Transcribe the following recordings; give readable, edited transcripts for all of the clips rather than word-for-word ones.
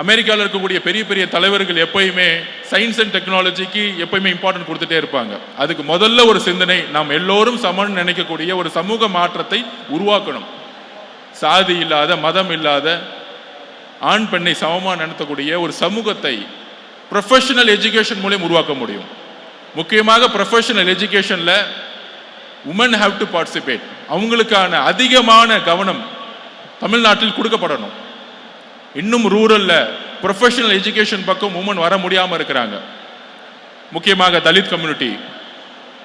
அமெரிக்காவில் இருக்கக்கூடிய பெரிய பெரிய தலைவர்கள் எப்பயுமே சயின்ஸ் அண்ட் டெக்னாலஜிக்கு எப்பயுமே இம்பார்ட்டன்ட் கொடுத்துட்டே இருப்பாங்க. அதுக்கு முதல்ல ஒரு சிந்தனை, நாம் எல்லோரும் சமன் நினைக்கக்கூடிய ஒரு சமூக மாற்றத்தை உருவாக்கணும். சாதி இல்லாத, மதம் இல்லாத, ஆண் பெண்ணை சமமாக நடத்தக்கூடிய ஒரு சமூகத்தை ப்ரொஃபஷனல் எஜுகேஷன் மூலம் உருவாக்க முடியும். முக்கியமாக ப்ரொஃபஷனல் எஜுகேஷன்ல உமன் ஹாவ் டு பார்ட்டிசிபேட். அவங்களுக்கான அதிகமான கவனம் தமிழ்நாட்டில் கொடுக்கப்படணும். இன்னும் ரூரல்ல ப்ரொஃபஷனல் எஜுகேஷன் பக்கம் உமன் வர முடியாமல் இருக்கிறாங்க. முக்கியமாக தலித் கம்யூனிட்டி,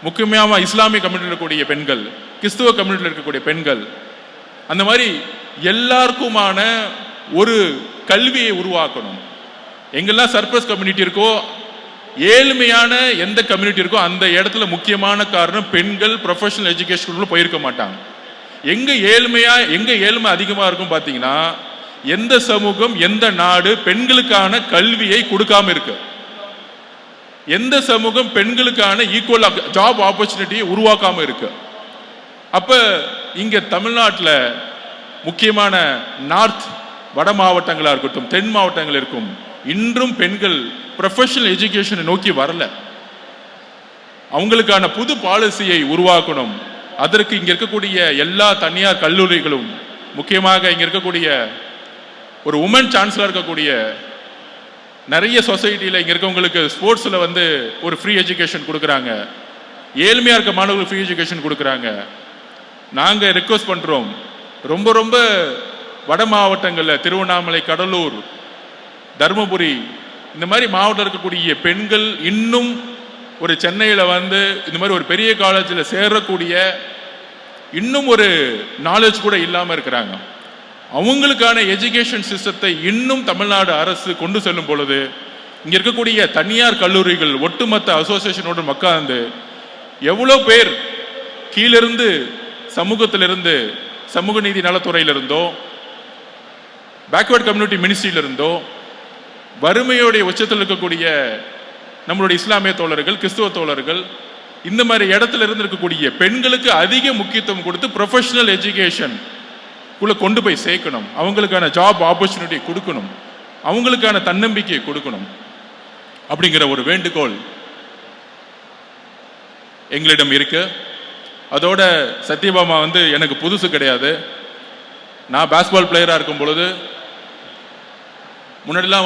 முக்கியமாக இஸ்லாமிய கம்யூனிட்டியில் இருக்கக்கூடிய பெண்கள், கிறிஸ்துவ கம்யூனிட்டியில் இருக்கக்கூடிய பெண்கள், அந்த மாதிரி எல்லாருக்குமான ஒரு கல்வியை உருவாக்கணும். எங்கெல்லாம் சர்ப்ளஸ் கம்யூனிட்டி இருக்கோ, ஏழ்மையான எந்த கம்யூனிட்டி இருக்கோ அந்த இடத்துல முக்கியமான காரணம் பெண்கள் ப்ரொஃபஷனல் எஜுகேஷனுக்குள்ள போயிருக்க மாட்டாங்க. எங்க ஏழ்மை அதிகமாக இருக்கும் பார்த்தீங்கன்னா, எந்த சமூகம், எந்த நாடு பெண்களுக்கான கல்வியை கொடுக்காம இருக்கு, எந்த சமூகம் பெண்களுக்கான ஈக்குவல் ஜாப் ஆப்பர்ச்சுனிட்டியை உருவாக்காம இருக்கு. அப்ப இங்க தமிழ்நாட்டில் முக்கியமான நார்த் வட மாவட்டங்களா இருக்கட்டும், தென் மாவட்டங்கள் இருக்கும், இன்றும் பெண்கள் ப்ரொஃபஷனல் எஜுகேஷனை நோக்கி வரல. அவங்களுக்கான புது பாலிசியை உருவாக்கணும். அதற்கு இங்க இருக்கக்கூடிய எல்லா தனியார் கல்லூரிகளும், முக்கியமாக இங்க இருக்கக்கூடிய ஒரு உமன் சான்சலர் இருக்கக்கூடிய நிறைய சொசைட்டியில் இங்க இருக்கவங்களுக்கு ஸ்போர்ட்ஸ்ல ஒரு ஃப்ரீ எஜுகேஷன் கொடுக்குறாங்க. ஏழ்மையா இருக்க மாணவர்களுக்கு ஃப்ரீ எஜுகேஷன் கொடுக்குறாங்க. நாங்க ரெக்வஸ்ட் பண்றோம், ரொம்ப ரொம்ப வட மாவட்டங்களில் திருவண்ணாமலை, கடலூர், தருமபுரி இந்த மாதிரி மாவட்டம் இருக்கக்கூடிய பெண்கள் இன்னும் ஒரு சென்னையில் இந்த மாதிரி ஒரு பெரிய காலேஜில் சேரக்கூடிய இன்னும் ஒரு நாலேஜ் கூட இல்லாமல் இருக்கிறாங்க. அவங்களுக்கான எஜுகேஷன் சிஸ்டத்தை இன்னும் தமிழ்நாடு அரசு கொண்டு செல்லும் பொழுது இங்க இருக்கக்கூடிய தனியார் கல்லூரிகள் ஒட்டுமொத்த அசோசியேஷனோடு உட்கார்ந்து எவ்வளோ பேர் கீழிருந்து சமூகத்திலிருந்து, சமூக நீதி நலத்துறையிலிருந்தோ, பேக்வர்ட் கம்யூனிட்டி மினிஸ்ட்ரியிலிருந்தோ, வறுமையோடைய உச்சத்தில் இருக்கக்கூடிய நம்மளுடைய இஸ்லாமிய தோழர்கள், கிறிஸ்துவ தோழர்கள், இந்த மாதிரி இடத்துல இருந்து இருக்கக்கூடிய பெண்களுக்கு அதிக முக்கியத்துவம் கொடுத்து ப்ரொஃபஷனல் எஜுகேஷன் கொண்டு போய் சேர்க்கணும். அவங்களுக்கான ஜாப் ஆப்பர்ச்சுனிட்டி கொடுக்கணும், அவங்களுக்கான தன்னம்பிக்கையை கொடுக்கணும் அப்படிங்கிற ஒரு வேண்டுகோள் எங்களிடம் இருக்கு. அதோட சத்யபாமா எனக்கு புதுசு கிடையாது. நான் பேஸ்பால் பிளேயராக இருக்கும் பொழுது முன்னாடிலாம்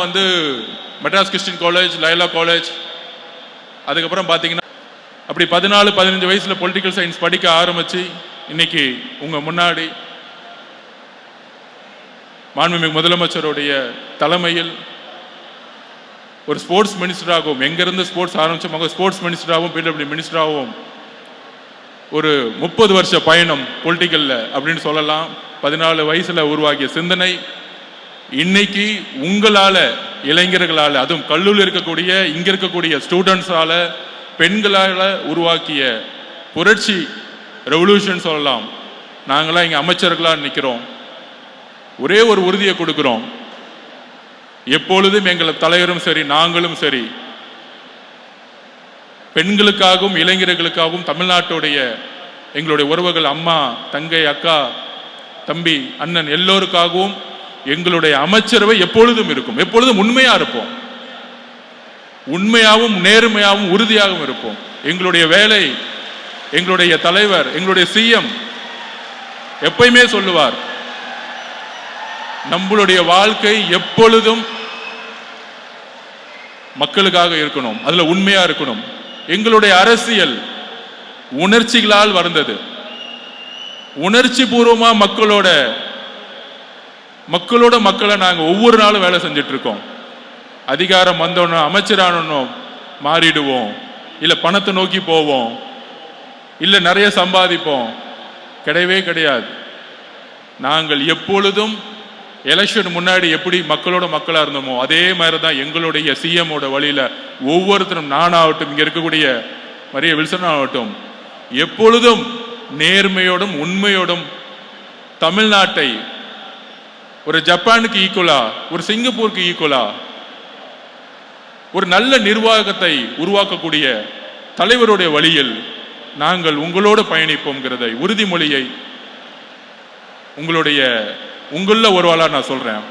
Madras Christian college, Laila college, அதுக்கப்புறம் பார்த்தீங்கன்னா அப்படி 14-15 வயசுல பொலிட்டிக்கல் சயின்ஸ் படிக்க ஆரம்பிச்சு இன்னைக்கு உங்க முன்னாடி மாண்புமிகு முதலமைச்சருடைய தலைமையில் ஒரு ஸ்போர்ட்ஸ் மினிஸ்டராகவும், எங்கிருந்து ஸ்போர்ட்ஸ் ஆரம்பிச்சோம் ஸ்போர்ட்ஸ் மினிஸ்டராகவும், பிடபிள்யூ மினிஸ்டராகவும் ஒரு 30 வருஷ பயணம் பொலிட்டிக்கல்ல அப்படின்னு சொல்லலாம். 14 வயசுல உருவாக்கிய சிந்தனை இன்னைக்கு உங்களால, இளைஞர்களால, அதுவும் கல்லூரியில் இருக்கக்கூடிய இங்க இருக்கக்கூடிய ஸ்டூடெண்ட்ஸால, பெண்களால உருவாக்கிய புரட்சி ரெவல்யூஷன் சொல்லலாம். நாங்களாம் இங்க அமைச்சர்களா நிற்கிறோம். ஒரே ஒரு உறுதியை கொடுக்கிறோம், எப்பொழுதும் எங்கள் தலைவரும் சரி, நாங்களும் சரி, பெண்களுக்காகவும் இளைஞர்களுக்காகவும் தமிழ்நாட்டுடைய எங்களுடைய உறவுகள், அம்மா, தங்கை, அக்கா, தம்பி, அண்ணன் எல்லோருக்காகவும் எங்களுடைய அமைச்சரவை எப்பொழுதும் இருக்கும். எப்பொழுதும் உண்மையா இருப்போம், உண்மையாகவும் நேர்மையாகவும் உறுதியாகவும் இருப்போம். எங்களுடைய வேலை, எங்களுடைய தலைவர், எங்களுடைய சிஎம் எப்பயுமே சொல்லுவார், நம்மளுடைய வாழ்க்கை எப்பொழுதும் மக்களுக்காக இருக்கணும், அதுல உண்மையா இருக்கணும். எங்களுடைய அரசியல் உணர்ச்சிகளால் வந்தது. உணர்ச்சி பூர்வமா மக்களை நாங்க ஒவ்வொரு நாளும் வேலை செஞ்சுட்டு இருக்கோம். அதிகாரம் வந்தோன்னு அமைச்சரானோம் மாறிடுவோம், இல்ல பணத்தை நோக்கி போவோம், இல்ல நிறைய சம்பாதிப்போம், கிடையவே கிடையாது. நாங்கள் எப்பொழுதும் எலெக்ஷன் முன்னாடி எப்படி மக்களா இருந்தோமோ அதே மாதிரிதான் எங்களுடைய சிஎம்மோட வழியில ஒவ்வொருத்தரும், நானாகட்டும், இங்க இருக்கக்கூடிய மரிய வில்சன் ஆகட்டும், எப்பொழுதும் நேர்மையோடும் உண்மையோடும் தமிழ்நாட்டை ஒரு ஜப்பானுக்கு ஈக்குவலா, ஒரு சிங்கப்பூருக்கு ஈக்குவலா, ஒரு நல்ல நிர்வாகத்தை உருவாக்கக்கூடிய தலைவருடைய வழியில் நாங்கள் உங்களோடு பயணிப்போம்ங்கிறதை உறுதிமொழியை உங்களுள்ள ஒருவாளா நான் சொல்றேன்.